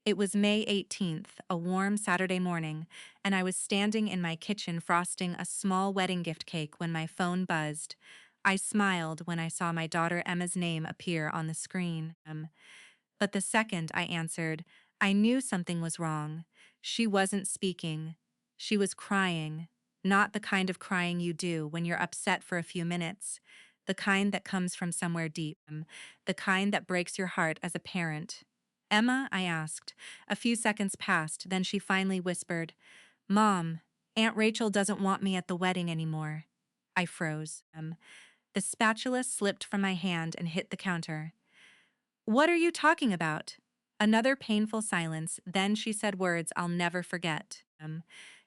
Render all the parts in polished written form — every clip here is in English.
It was May 18th, a warm Saturday morning, and I was standing in my kitchen frosting a small wedding gift cake when my phone buzzed. I smiled when I saw my daughter Emma's name appear on the screen. But the second I answered, I knew something was wrong. She wasn't speaking. She was crying. Not the kind of crying you do when you're upset for a few minutes. The kind that comes from somewhere deep. The kind that breaks your heart as a parent. Emma, I asked. A few seconds passed, then she finally whispered, Mom, Aunt Rachel doesn't want me at the wedding anymore. I froze. The spatula slipped from my hand and hit the counter. What are you talking about? Another painful silence, then she said words I'll never forget.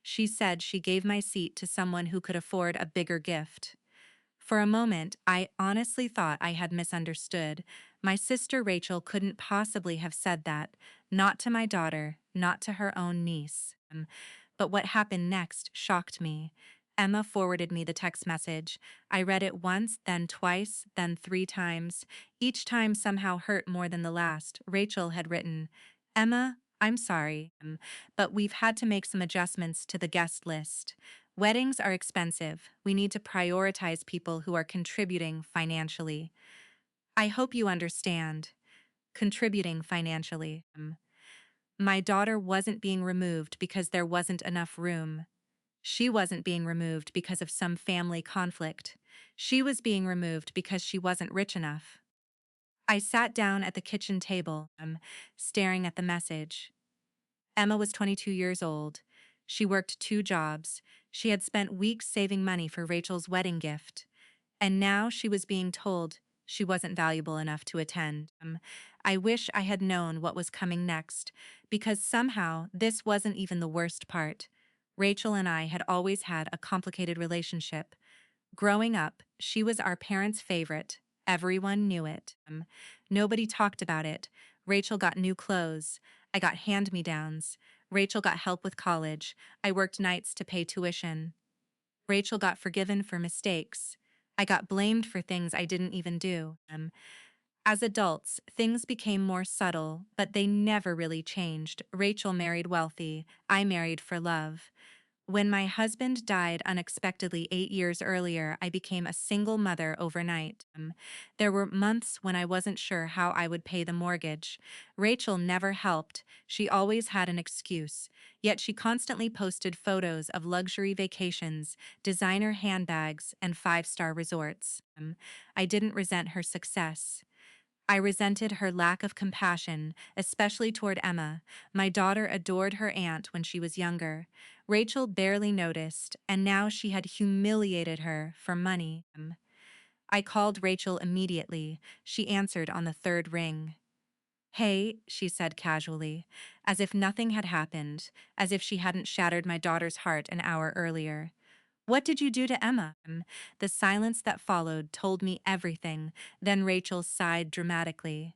She said she gave my seat to someone who could afford a bigger gift. For a moment, I honestly thought I had misunderstood. My sister Rachel couldn't possibly have said that, not to my daughter, not to her own niece. But what happened next shocked me. Emma forwarded me the text message. I read it once, then twice, then 3 times. Each time somehow hurt more than the last. Rachel had written, Emma, I'm sorry, but we've had to make some adjustments to the guest list. Weddings are expensive. We need to prioritize people who are contributing financially. I hope you understand. Contributing financially. My daughter wasn't being removed because there wasn't enough room. She wasn't being removed because of some family conflict. She was being removed because she wasn't rich enough. I sat down at the kitchen table, staring at the message. Emma was 22 years old. She worked 2 jobs. She had spent weeks saving money for Rachel's wedding gift. And now she was being told she wasn't valuable enough to attend. I wish I had known what was coming next, because somehow this wasn't even the worst part. Rachel and I had always had a complicated relationship. Growing up, she was our parents' favorite. Everyone knew it. Nobody talked about it. Rachel got new clothes. I got hand-me-downs. Rachel got help with college. I worked nights to pay tuition. Rachel got forgiven for mistakes. I got blamed for things I didn't even do. As adults, things became more subtle, but they never really changed. Rachel married wealthy. I married for love. When my husband died unexpectedly 8 years earlier, I became a single mother overnight. There were months when I wasn't sure how I would pay the mortgage. Rachel never helped. She always had an excuse. Yet she constantly posted photos of luxury vacations, designer handbags, and 5-star resorts. I didn't resent her success. I resented her lack of compassion, especially toward Emma. My daughter adored her aunt when she was younger. Rachel barely noticed, and now she had humiliated her for money. I called Rachel immediately. She answered on the third ring. Hey, she said casually, as if nothing had happened, as if she hadn't shattered my daughter's heart an hour earlier. What did you do to Emma? The silence that followed told me everything. Then Rachel sighed dramatically.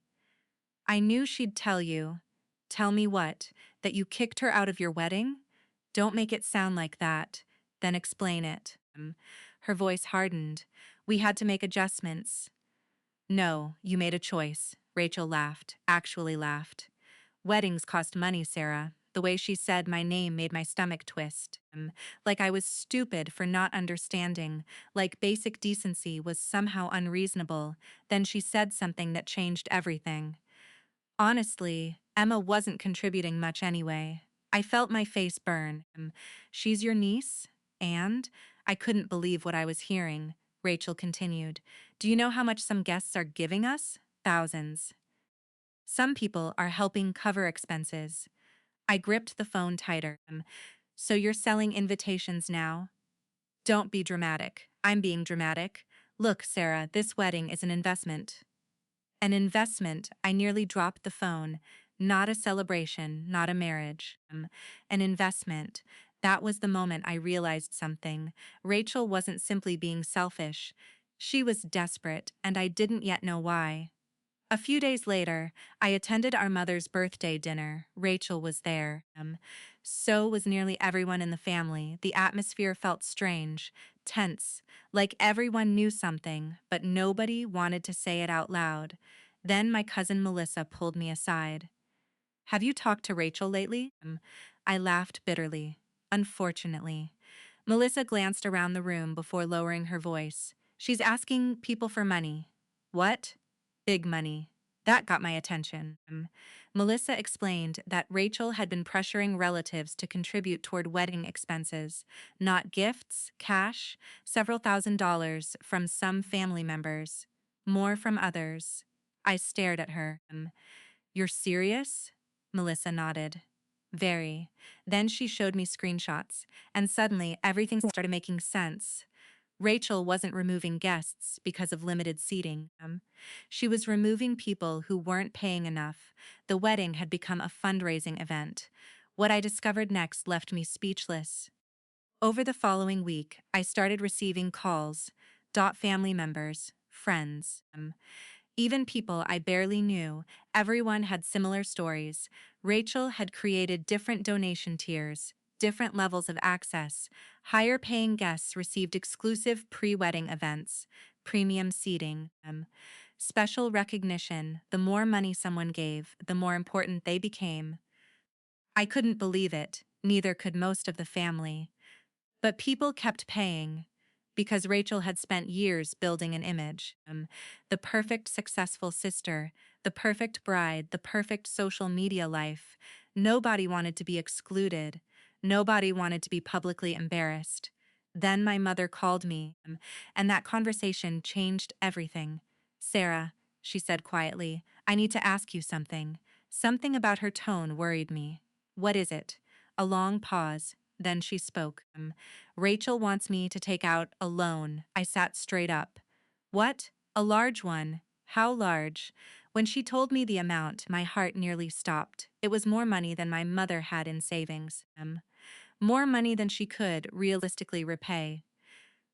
I knew she'd tell you. Tell me what? That you kicked her out of your wedding? Don't make it sound like that. Then explain it. Her voice hardened. We had to make adjustments. No, you made a choice. Rachel laughed, actually laughed. Weddings cost money, Sarah. The way she said my name made my stomach twist. Like I was stupid for not understanding, like basic decency was somehow unreasonable. Then she said something that changed everything. Honestly, Emma wasn't contributing much anyway. I felt my face burn. She's your niece? And? I couldn't believe what I was hearing. Rachel continued. Do you know how much some guests are giving us? Thousands. Some people are helping cover expenses. I gripped the phone tighter. So you're selling invitations now? Don't be dramatic. I'm being dramatic. Look, Sarah, this wedding is an investment. An investment. I nearly dropped the phone. Not a celebration, not a marriage. An investment. That was the moment I realized something. Rachel wasn't simply being selfish. She was desperate, and I didn't yet know why. A few days later, I attended our mother's birthday dinner. Rachel was there. So was nearly everyone in the family. The atmosphere felt strange, tense, like everyone knew something, but nobody wanted to say it out loud. Then my cousin Melissa pulled me aside. Have you talked to Rachel lately? I laughed bitterly. Unfortunately. Melissa glanced around the room before lowering her voice. She's asking people for money. What? Big money. That got my attention. Melissa explained that Rachel had been pressuring relatives to contribute toward wedding expenses, not gifts, cash, several $1,000s from some family members, more from others. I stared at her. You're serious? Melissa nodded. Very. Then she showed me screenshots, and suddenly everything started making sense. Rachel wasn't removing guests because of limited seating. She was removing people who weren't paying enough. The wedding had become a fundraising event. What I discovered next left me speechless. Over the following week, I started receiving calls, family members, friends. Even people I barely knew, everyone had similar stories. Rachel had created different donation tiers, different levels of access. Higher paying guests received exclusive pre-wedding events, premium seating, special recognition. The more money someone gave, the more important they became. I couldn't believe it, neither could most of the family. But people kept paying because Rachel had spent years building an image. The perfect successful sister, the perfect bride, the perfect social media life. Nobody wanted to be excluded. Nobody wanted to be publicly embarrassed. Then my mother called me, and that conversation changed everything. Sarah, she said quietly, I need to ask you something. Something about her tone worried me. What is it? A long pause. Then she spoke. Rachel wants me to take out a loan. I sat straight up. What? A large one? How large? When she told me the amount, my heart nearly stopped. It was more money than my mother had in savings. More money than she could realistically repay.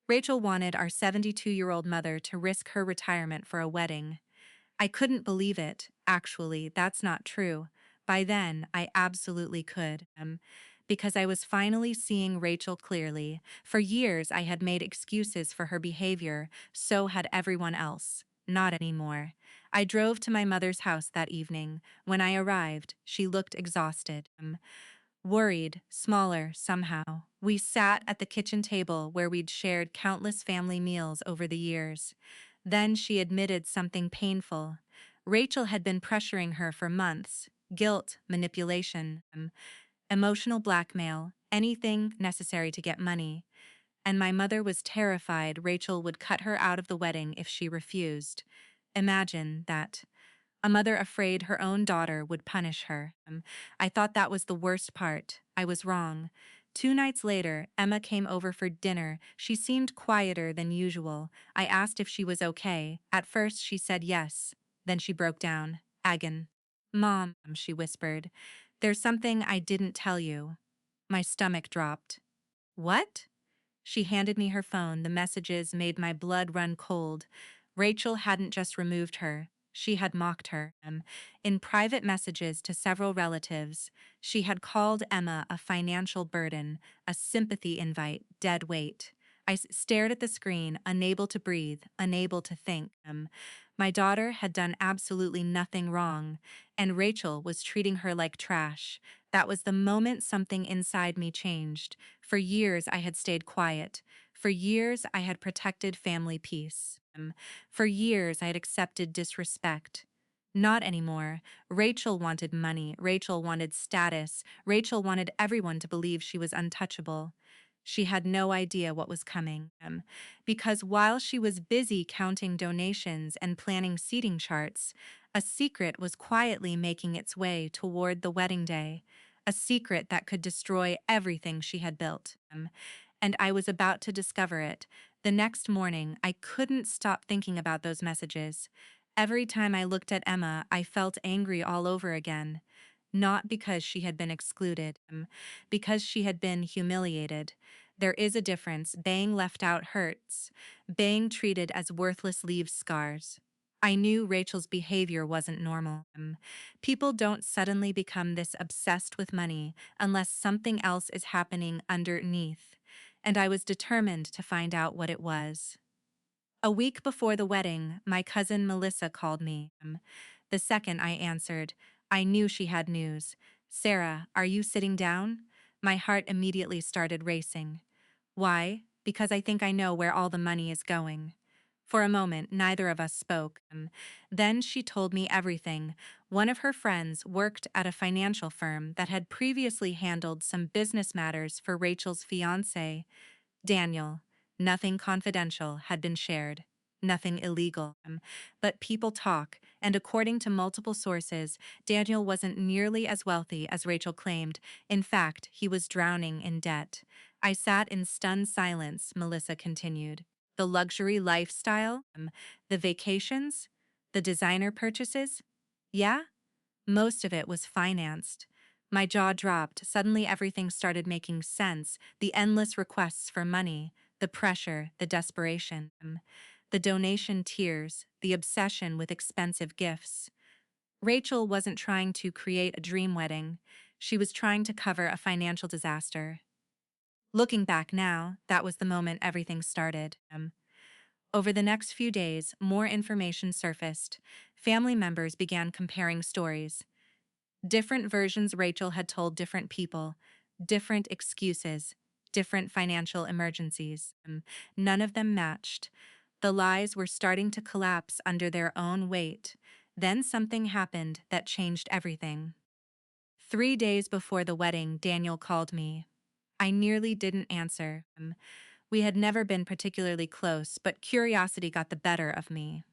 Rachel wanted our 72-year-old mother to risk her retirement for a wedding. I couldn't believe it. Actually, that's not true. By then, I absolutely could. Because I was finally seeing Rachel clearly. For years, I had made excuses for her behavior, so had everyone else. Not anymore. I drove to my mother's house that evening. When I arrived, she looked exhausted. Worried, smaller, somehow. We sat at the kitchen table where we'd shared countless family meals over the years. Then she admitted something painful. Rachel had been pressuring her for months. Guilt, manipulation, emotional blackmail, anything necessary to get money. And my mother was terrified Rachel would cut her out of the wedding if she refused. Imagine that. A mother afraid her own daughter would punish her. I thought that was the worst part. I was wrong. 2 nights later, Emma came over for dinner. She seemed quieter than usual. I asked if she was okay. At first, she said yes. Then she broke down. Agon. Mom, she whispered. There's something I didn't tell you. My stomach dropped. What? She handed me her phone. The messages made my blood run cold. Rachel hadn't just removed her. She had mocked her. In private messages to several relatives, she had called Emma a financial burden, a sympathy invite, dead weight. I stared at the screen, unable to breathe, unable to think. My daughter had done absolutely nothing wrong, and Rachel was treating her like trash. That was the moment something inside me changed. For years, I had stayed quiet. For years, I had protected family peace. For years, I had accepted disrespect. Not anymore. Rachel wanted money. Rachel wanted status. Rachel wanted everyone to believe she was untouchable. She had no idea what was coming. Because while she was busy counting donations and planning seating charts, a secret was quietly making its way toward the wedding day. A secret that could destroy everything she had built. And I was about to discover it. The next morning, I couldn't stop thinking about those messages. Every time I looked at Emma, I felt angry all over again. Not because she had been excluded, because she had been humiliated. There is a difference. Being left out hurts. Being treated as worthless leaves scars. I knew Rachel's behavior wasn't normal. People don't suddenly become this obsessed with money unless something else is happening underneath. And I was determined to find out what it was. A week before the wedding, my cousin Melissa called me. The second I answered, I knew she had news. Sarah, are you sitting down? My heart immediately started racing. Why? Because I think I know where all the money is going. For a moment, neither of us spoke. Then she told me everything. One of her friends worked at a financial firm that had previously handled some business matters for Rachel's fiancé, Daniel. Nothing confidential had been shared. Nothing illegal. But people talk, and according to multiple sources, Daniel wasn't nearly as wealthy as Rachel claimed. In fact, he was drowning in debt. I sat in stunned silence, Melissa continued. The luxury lifestyle, the vacations, the designer purchases. Yeah, most of it was financed. My jaw dropped. Suddenly, everything started making sense. The endless requests for money, the pressure, the desperation, the donation tears, the obsession with expensive gifts. Rachel wasn't trying to create a dream wedding. She was trying to cover a financial disaster. Looking back now, that was the moment everything started. Over the next few days, more information surfaced. Family members began comparing stories. Different versions Rachel had told different people, different excuses, different financial emergencies. None of them matched. The lies were starting to collapse under their own weight. Then something happened that changed everything. 3 days before the wedding, Daniel called me. I nearly didn't answer. We had never been particularly close, but curiosity got the better of me.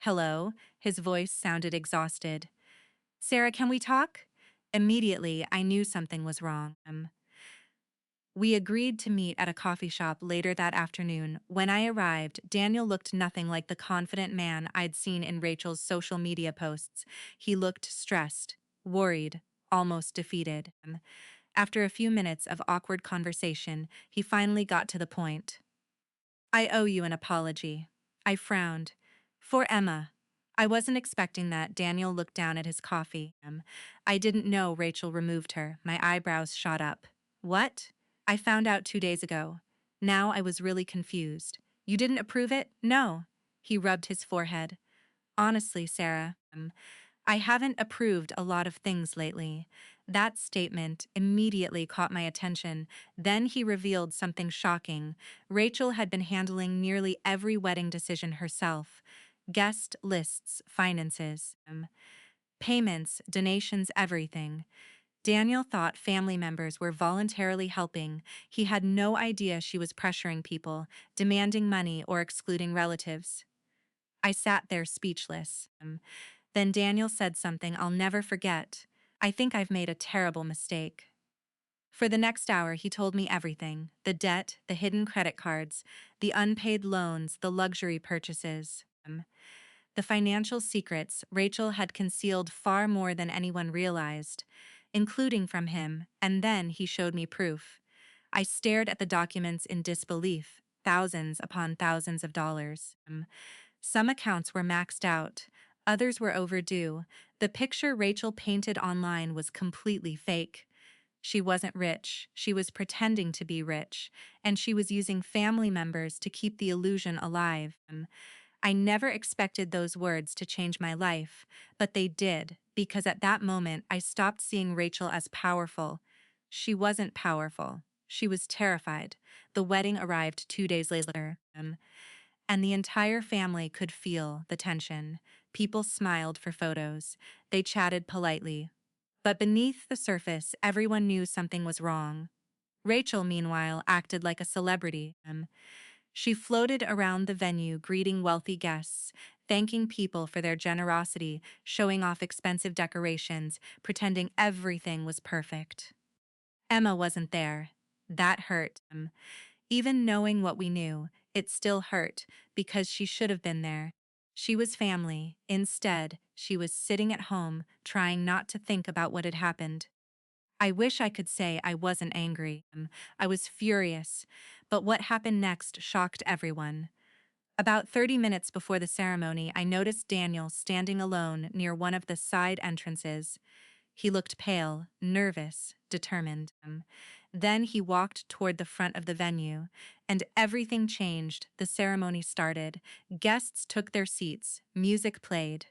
Hello, his voice sounded exhausted. Sarah, can we talk? Immediately, I knew something was wrong. We agreed to meet at a coffee shop later that afternoon. When I arrived, Daniel looked nothing like the confident man I'd seen in Rachel's social media posts. He looked stressed, worried, almost defeated. After a few minutes of awkward conversation, he finally got to the point. I owe you an apology. I frowned. For Emma. I wasn't expecting that. Daniel looked down at his coffee. I didn't know Rachel removed her. My eyebrows shot up. What? I found out 2 days ago. Now I was really confused. You didn't approve it? No. He rubbed his forehead. Honestly, Sarah, I haven't approved a lot of things lately. That statement immediately caught my attention. Then he revealed something shocking. Rachel had been handling nearly every wedding decision herself. Guest lists, finances, payments, donations, everything. Daniel thought family members were voluntarily helping. He had no idea she was pressuring people, demanding money, or excluding relatives. I sat there speechless. Then Daniel said something I'll never forget. I think I've made a terrible mistake. For the next hour, he told me everything: the debt, the hidden credit cards, the unpaid loans, the luxury purchases. The financial secrets Rachel had concealed far more than anyone realized, including from him, and then he showed me proof. I stared at the documents in disbelief, thousands upon thousands of dollars. Some accounts were maxed out, others were overdue. The picture Rachel painted online was completely fake. She wasn't rich, she was pretending to be rich, and she was using family members to keep the illusion alive. I never expected those words to change my life, but they did, because at that moment I stopped seeing Rachel as powerful. She wasn't powerful. She was terrified. The wedding arrived 2 days later, and the entire family could feel the tension. People smiled for photos. They chatted politely. But beneath the surface, everyone knew something was wrong. Rachel, meanwhile, acted like a celebrity. She floated around the venue, greeting wealthy guests, thanking people for their generosity, showing off expensive decorations, pretending everything was perfect. Emma wasn't there. That hurt. Even knowing what we knew, it still hurt, because she should have been there. She was family. Instead, she was sitting at home, trying not to think about what had happened. I wish I could say I wasn't angry. I was furious. But what happened next shocked everyone. About 30 minutes before the ceremony, I noticed Daniel standing alone near one of the side entrances. He looked pale, nervous, determined. Then he walked toward the front of the venue, and everything changed. The ceremony started. Guests took their seats. Music played.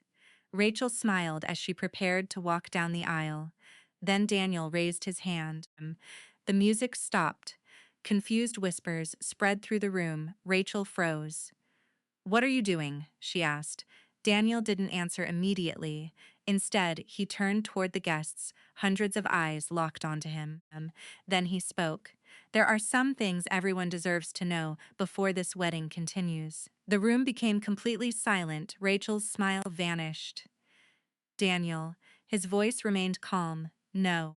Rachel smiled as she prepared to walk down the aisle. Then Daniel raised his hand. The music stopped. Confused whispers spread through the room. Rachel froze. "What are you doing?" she asked. Daniel didn't answer immediately. Instead, he turned toward the guests, hundreds of eyes locked onto him. Then he spoke. "There are some things everyone deserves to know before this wedding continues." The room became completely silent. Rachel's smile vanished. Daniel, his voice remained calm. "No."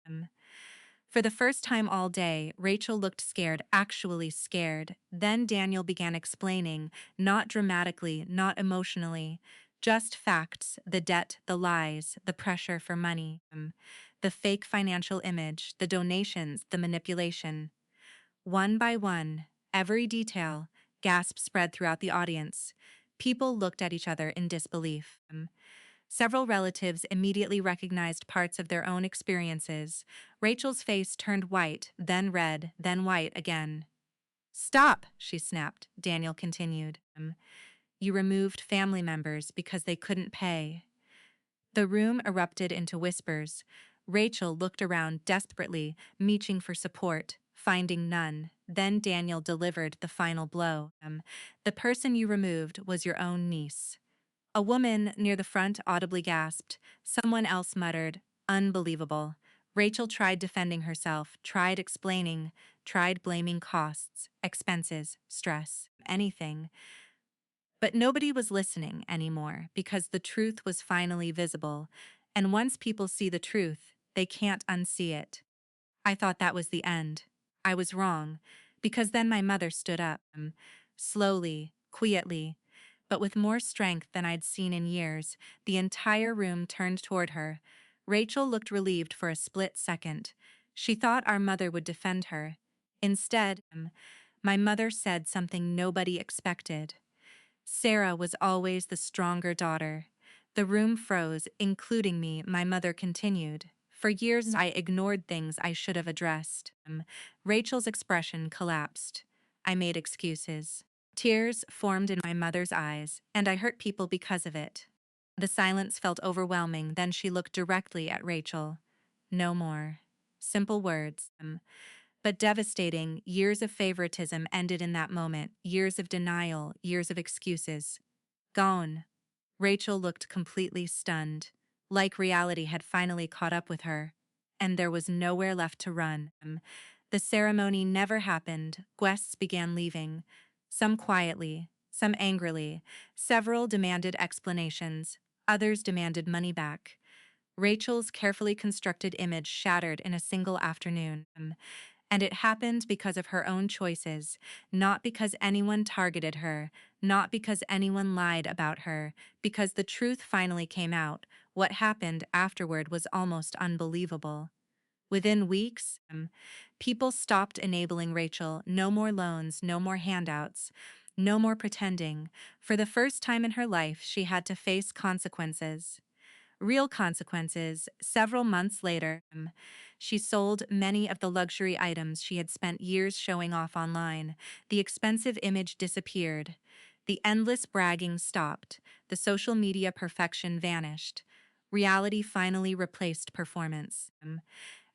For the first time all day, Rachel looked scared, actually scared. Then Daniel began explaining, not dramatically, not emotionally, just facts: the debt, the lies, the pressure for money, the fake financial image, the donations, the manipulation. One by one, every detail, gasps spread throughout the audience. People looked at each other in disbelief. Several relatives immediately recognized parts of their own experiences. Rachel's face turned white, then red, then white again. "Stop," she snapped. Daniel continued. "You removed family members because they couldn't pay." The room erupted into whispers. Rachel looked around desperately, reaching for support, finding none. Then Daniel delivered the final blow. "The person you removed was your own niece." A woman near the front audibly gasped. Someone else muttered, "Unbelievable." Rachel tried defending herself, tried explaining, tried blaming costs, expenses, stress, anything. But nobody was listening anymore because the truth was finally visible. And once people see the truth, they can't unsee it. I thought that was the end. I was wrong, because then my mother stood up, slowly, quietly, but with more strength than I'd seen in years. The entire room turned toward her. Rachel looked relieved for a split second. She thought our mother would defend her. Instead, my mother said something nobody expected. Sarah was always the stronger daughter. The room froze, including me. My mother continued. "For years I ignored things I should have addressed." Rachel's expression collapsed. I made excuses. Tears formed in my mother's eyes, and I hurt people because of it. The silence felt overwhelming. Then she looked directly at Rachel. "No more." Simple words, but devastating. Years of favoritism ended in that moment. Years of denial, years of excuses. Gone. Rachel looked completely stunned, like reality had finally caught up with her, and there was nowhere left to run. The ceremony never happened. Guests began leaving, some quietly, some angrily. Several demanded explanations, others demanded money back. Rachel's carefully constructed image shattered in a single afternoon. And it happened because of her own choices, not because anyone targeted her, not because anyone lied about her, because the truth finally came out. What happened afterward was almost unbelievable. Within weeks, people stopped enabling Rachel. No more loans, no more handouts, no more pretending. For the first time in her life, she had to face consequences. Real consequences. Several months later, she sold many of the luxury items she had spent years showing off online. The expensive image disappeared. The endless bragging stopped. The social media perfection vanished. Reality finally replaced performance.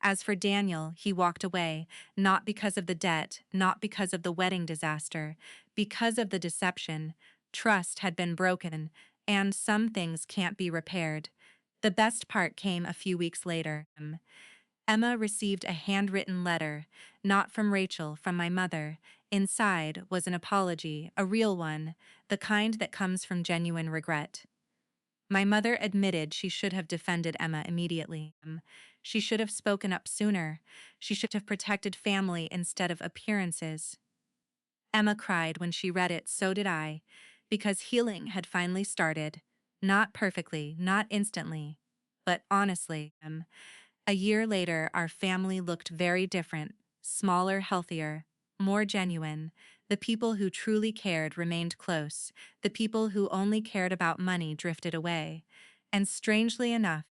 As for Daniel, he walked away, not because of the debt, not because of the wedding disaster, because of the deception. Trust had been broken, and some things can't be repaired. The best part came a few weeks later. Emma received a handwritten letter, not from Rachel, from my mother. Inside was an apology, a real one, the kind that comes from genuine regret. My mother admitted she should have defended Emma immediately. She should have spoken up sooner. She should have protected family instead of appearances. Emma cried when she read it, so did I, because healing had finally started. Not perfectly, not instantly, but honestly. A year later, our family looked very different, smaller, healthier, more genuine. The people who truly cared remained close. The people who only cared about money drifted away. And strangely enough,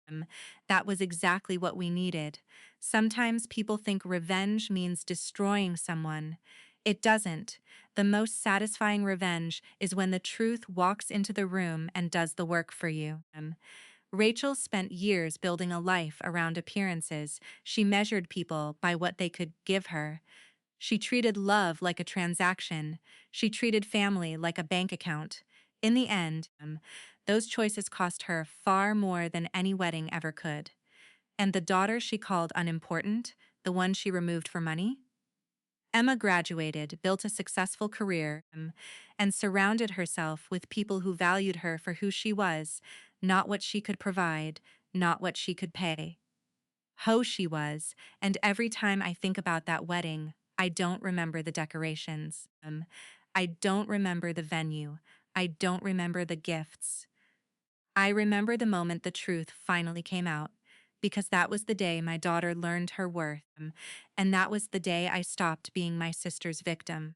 that was exactly what we needed. Sometimes people think revenge means destroying someone. It doesn't. The most satisfying revenge is when the truth walks into the room and does the work for you. Rachel spent years building a life around appearances. She measured people by what they could give her. She treated love like a transaction. She treated family like a bank account. In the end, those choices cost her far more than any wedding ever could. And the daughter she called unimportant, the one she removed for money? Emma graduated, built a successful career, and surrounded herself with people who valued her for who she was, not what she could provide, not what she could pay. Ho she was, and every time I think about that wedding, I don't remember the decorations. I don't remember the venue. I don't remember the gifts. I remember the moment the truth finally came out, because that was the day my daughter learned her worth, and that was the day I stopped being my sister's victim.